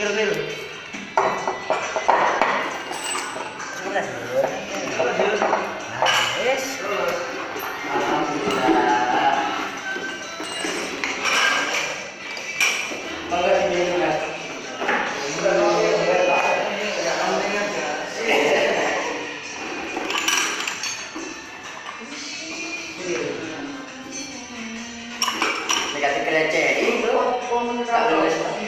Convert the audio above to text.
Pil. Sudah sih. Yes. Alhamdulillah. Mangga diminum Mas. Negatif receh itu tak lulus.